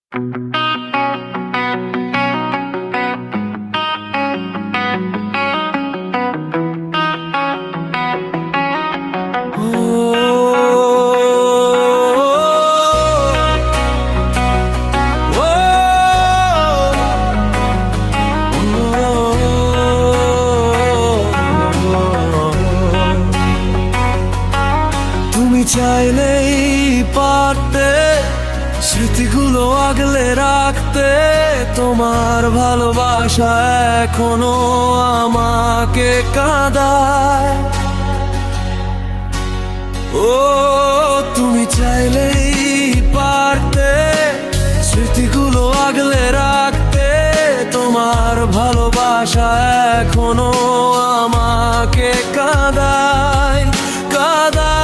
তুমি চাইলেই পারতে স্মৃতিগুলো আগলে রাখতে, তোমার ভালোবাসা এখনো আমাকে কাঁদায়। ও তুমি চাইলেই পারতে স্মৃতিগুলো আগলে রাখতে, তোমার ভালোবাসা এখনো আমাকে কাঁদায় কাঁদায়।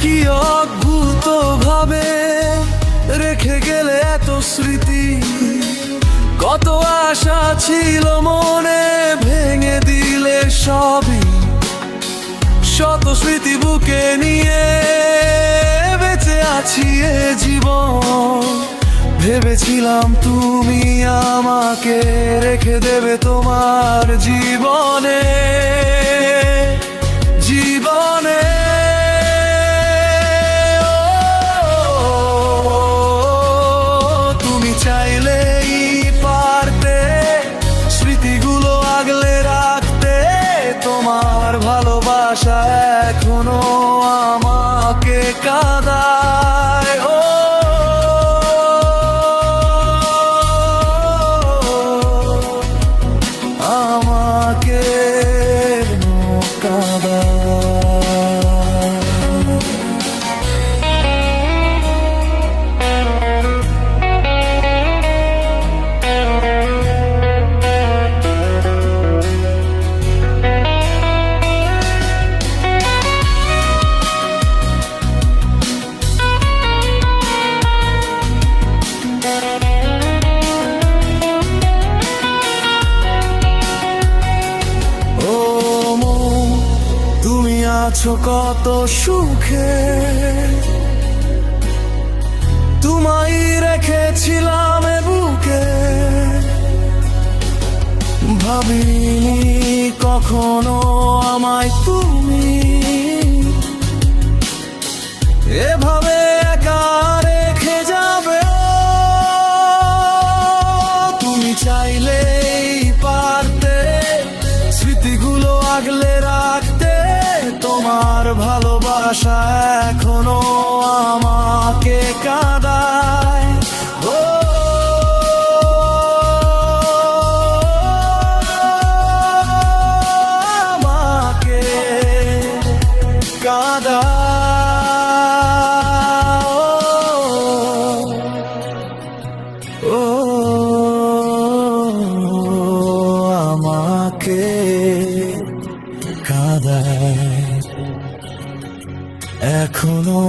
কি অদ্ভুত ভাবে রেখে গেলে এত স্মৃতি, কত আশা ছিল মনে, ভেঙে দিলে সবই। শত স্মৃতি বুকে নিয়ে বেঁচে আছি এ জীবন, ভেবেছিলাম তুমি আমাকে রেখে দেবে তোমার জীবনে জীবনে। তুমি চাইলেই পারতে স্মৃতিগুলো আগলে রাখতে, তোমার ভালোবাসা এখনো আমাকে কাঁদায়। ও আমাকে কাঁদায়। আছো কত সুখে, তোমায় রেখেছিলাম এ বুকে, ভাবিনি কখনো আমায় তুমি এভাবে একা রেখে যাবে। তুমি চাইলেই পারতে স্মৃতিগুলো আগলে রাখতে, তোমার ভালোবাসা এখনো আমাকে কাঁদায়। ও আমাকে কাঁদায়। ও আমাকে কাঁদায় এখনো।